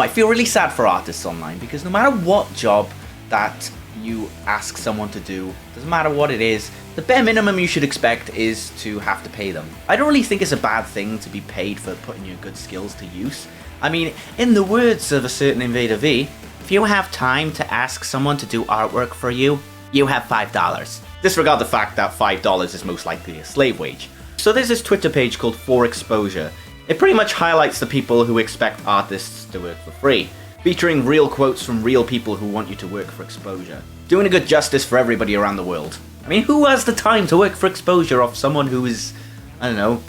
I feel really sad for artists online, because no matter what job that you ask someone to do, doesn't matter what it is, the bare minimum you should expect is to have to pay them. I don't really think it's a bad thing to be paid for putting your good skills to use. I mean, in the words of a certain Invader V, if you have time to ask someone to do artwork for you, you have $5. Disregard the fact that $5 is most likely a slave wage. So there's this Twitter page called For Exposure. It pretty much highlights the people who expect artists to work for free, featuring real quotes from real people who want you to work for exposure. Doing a good justice for everybody around the world. I mean, who has the time to work for exposure off someone who is, I don't know,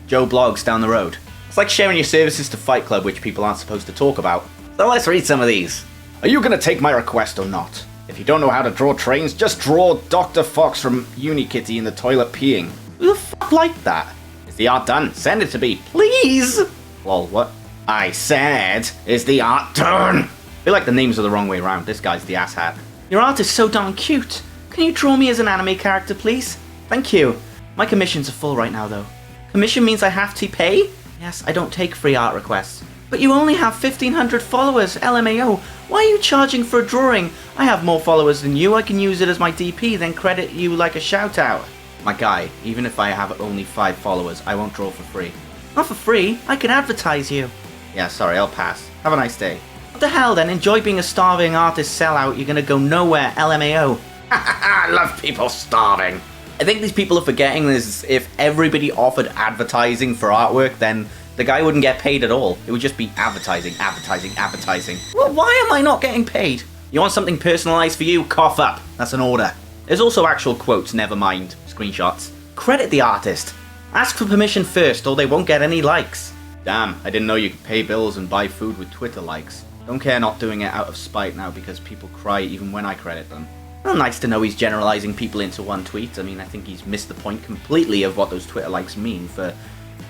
Joe Blogs down the road? It's like sharing your services to Fight Club, which people aren't supposed to talk about. So let's read some of these. Are you gonna take my request or not? If you don't know how to draw trains, just draw Dr. Fox from Unikitty in the toilet peeing. Who the fuck like that? Is the art done? Send it to me, please! Lol, what? I said, is the art done? I feel like the names are the wrong way around. This guy's the asshat. Your art is so darn cute. Can you draw me as an anime character, please? Thank you. My commissions are full right now, though. Commission means I have to pay? Yes, I don't take free art requests. But you only have 1,500 followers, LMAO. Why are you charging for a drawing? I have more followers than you. I can use it as my DP, then credit you like a shout out. My guy, even if I have only 5 followers, I won't draw for free. Not for free. I can advertise you. Yeah, sorry, I'll pass. Have a nice day. What the hell then? Enjoy being a starving artist sellout. You're gonna go nowhere, LMAO. I love people starving. I think these people are forgetting this. If everybody offered advertising for artwork, then the guy wouldn't get paid at all. It would just be advertising, advertising, advertising. Well, why am I not getting paid? You want something personalized for you? Cough up. That's an order. There's also actual quotes, never mind screenshots. Credit the artist. Ask for permission first, or they won't get any likes. Damn, I didn't know you could pay bills and buy food with Twitter likes. Don't care not doing it out of spite now because people cry even when I credit them. Well, nice to know he's generalizing people into one tweet. I mean, I think he's missed the point completely of what those Twitter likes mean for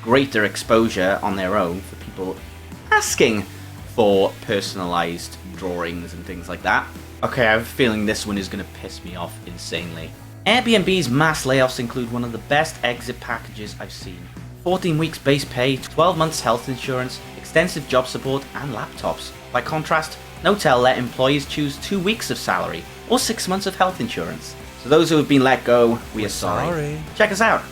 greater exposure on their own for people asking for personalized drawings and things like that. Okay, I have a feeling this one is going to piss me off insanely. Airbnb's mass layoffs include one of the best exit packages I've seen. 14 weeks base pay, 12 months health insurance, extensive job support, and laptops. By contrast, Notel let employees choose 2 weeks of salary or 6 months of health insurance. So those who have been let go, we're sorry. Check us out.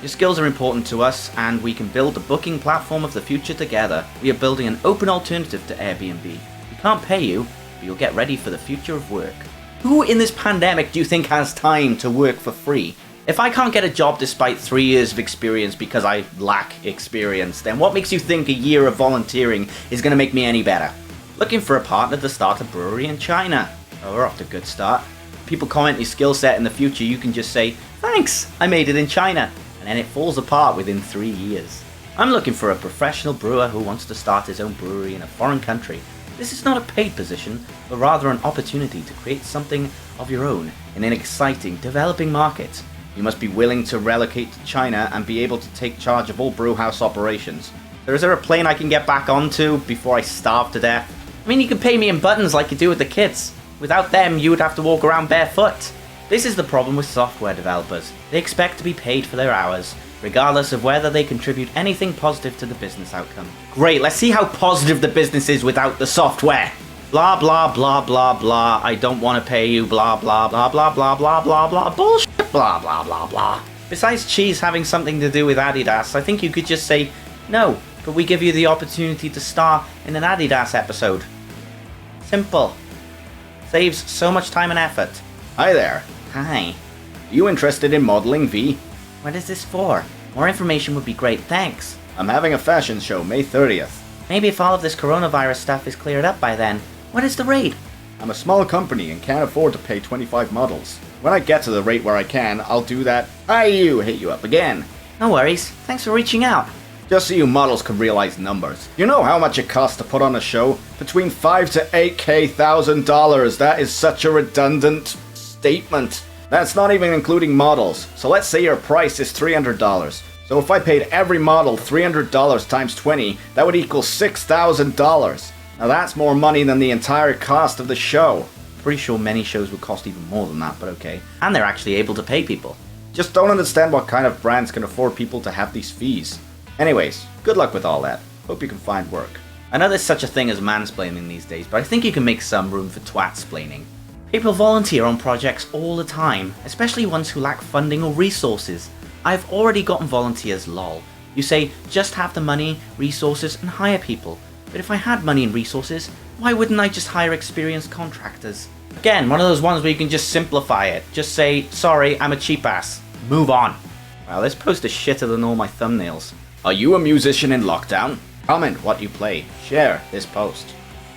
Your skills are important to us, and we can build the booking platform of the future together. We are building an open alternative to Airbnb. We can't pay you, but you'll get ready for the future of work. Who in this pandemic do you think has time to work for free? If I can't get a job despite 3 years of experience because I lack experience, then what makes you think a year of volunteering is going to make me any better? Looking for a partner to start a brewery in China. Oh, we're off to a good start. People comment your skill set in the future, you can just say, thanks, I made it in China. And then it falls apart within 3 years. I'm looking for a professional brewer who wants to start his own brewery in a foreign country. This is not a paid position, but rather an opportunity to create something of your own in an exciting, developing market. You must be willing to relocate to China and be able to take charge of all brewhouse operations. So is there a plane I can get back onto before I starve to death? I mean, you can pay me in buttons like you do with the kids. Without them, you would have to walk around barefoot. This is the problem with software developers. They expect to be paid for their hours, regardless of whether they contribute anything positive to the business outcome. Great, let's see how positive the business is without the software. Blah blah blah blah blah, I don't want to pay you, blah blah blah blah blah blah blah blah, bullshit, blah blah blah blah. Besides cheese having something to do with Adidas, I think you could just say, no, but we give you the opportunity to star in an Adidas episode. Simple. Saves so much time and effort. Hi there. Hi. You interested in modeling, V? What is this for? More information would be great, thanks. I'm having a fashion show May 30th. Maybe if all of this coronavirus stuff is cleared up by then. What is the rate? I'm a small company and can't afford to pay 25 models. When I get to the rate where I can, I'll do that. Hit you up again. No worries. Thanks for reaching out. Just so you models can realize numbers. You know how much it costs to put on a show? Between $5,000 to $8,000. That is such a redundant statement. That's not even including models. So let's say your price is $300. So if I paid every model $300 times 20, that would equal $6,000. Now that's more money than the entire cost of the show. Pretty sure many shows would cost even more than that, but okay. And they're actually able to pay people. Just don't understand what kind of brands can afford people to have these fees. Anyways, good luck with all that. Hope you can find work. I know there's such a thing as mansplaining these days, but I think you can make some room for twatsplaining. People volunteer on projects all the time, especially ones who lack funding or resources. I've already gotten volunteers, lol. You say, just have the money, resources, and hire people. But if I had money and resources, why wouldn't I just hire experienced contractors? Again, one of those ones where you can just simplify it. Just say, sorry, I'm a cheap ass. Move on. Wow, this post is shitter than all my thumbnails. Are you a musician in lockdown? Comment what you play. Share this post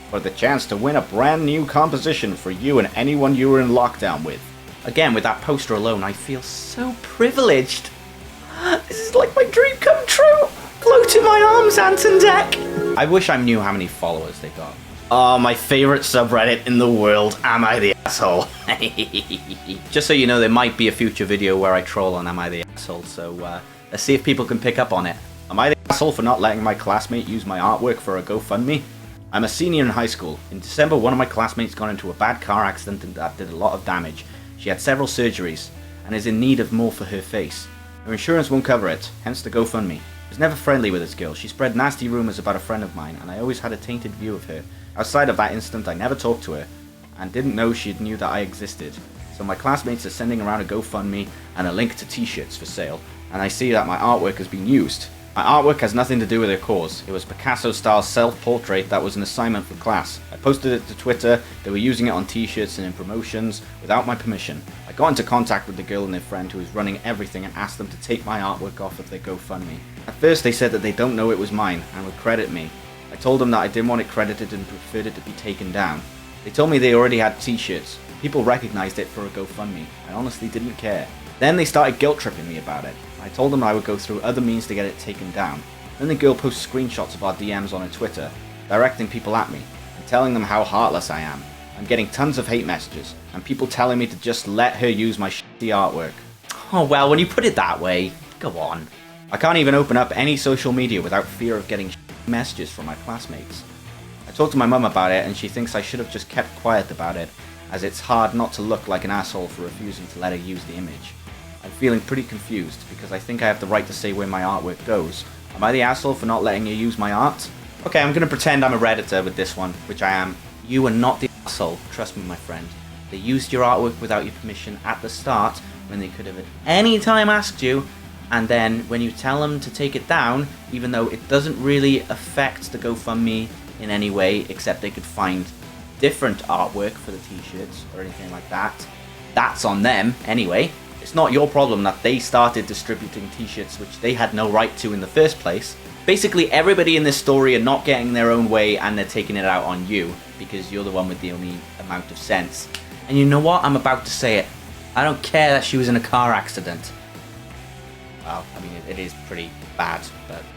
for the chance to win a brand new composition for you and anyone you were in lockdown with. Again, with that poster alone, I feel so privileged. This is like my dream come true. Float in my arms, Anton Deck. I wish I knew how many followers they got. Oh, my favorite subreddit in the world. Am I the asshole? Just so you know, there might be a future video where I troll on Am I the Asshole, so let's see if people can pick up on it. Am I the asshole for not letting my classmate use my artwork for a GoFundMe? I'm a senior in high school. In December, one of my classmates got into a bad car accident that did a lot of damage. She had several surgeries and is in need of more for her face. Her insurance won't cover it, hence the GoFundMe. I was never friendly with this girl. She spread nasty rumours about a friend of mine, and I always had a tainted view of her. Outside of that incident, I never talked to her, and didn't know she knew that I existed. So my classmates are sending around a GoFundMe and a link to t-shirts for sale, and I see that my artwork has been used. My artwork has nothing to do with their cause. It was Picasso-style self-portrait that was an assignment for class. I posted it to Twitter, they were using it on t-shirts and in promotions, without my permission. I got into contact with the girl and their friend who was running everything and asked them to take my artwork off of their GoFundMe. At first they said that they don't know it was mine and would credit me. I told them that I didn't want it credited and preferred it to be taken down. They told me they already had t-shirts. People recognized it for a GoFundMe. I honestly didn't care. Then they started guilt-tripping me about it. I told them I would go through other means to get it taken down. Then the girl posts screenshots of our DMs on her Twitter, directing people at me, and telling them how heartless I am. I'm getting tons of hate messages, and people telling me to just let her use my shitty artwork. Oh well, when you put it that way, go on. I can't even open up any social media without fear of getting shitty messages from my classmates. I talked to my mum about it, and she thinks I should have just kept quiet about it, as it's hard not to look like an asshole for refusing to let her use the image. I'm feeling pretty confused, because I think I have the right to say where my artwork goes. Am I the asshole for not letting you use my art? Okay, I'm gonna pretend I'm a Redditor with this one, which I am. You are not the asshole, trust me my friend. They used your artwork without your permission at the start, when they could have at any time asked you, and then when you tell them to take it down, even though it doesn't really affect the GoFundMe in any way, except they could find different artwork for the t-shirts or anything like that, that's on them anyway. It's not your problem that they started distributing t-shirts which they had no right to in the first place. Basically everybody in this story are not getting their own way and they're taking it out on you because you're the one with the only amount of sense. And you know what? I'm about to say it. I don't care that she was in a car accident. Well, I mean, it is pretty bad,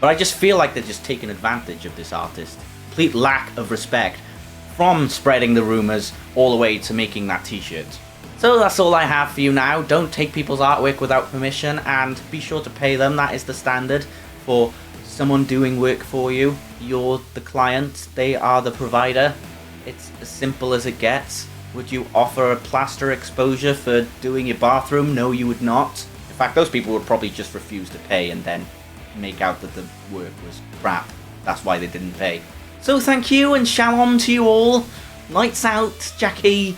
but I just feel like they're just taking advantage of this artist. Complete lack of respect from spreading the rumors all the way to making that t-shirt. So that's all I have for you now. Don't take people's artwork without permission and be sure to pay them. That is the standard for someone doing work for you. You're the client, they are the provider. It's as simple as it gets. Would you offer a plaster exposure for doing your bathroom? No, you would not. In fact, those people would probably just refuse to pay and then make out that the work was crap. That's why they didn't pay. So thank you and shalom to you all. Lights out, Jackie.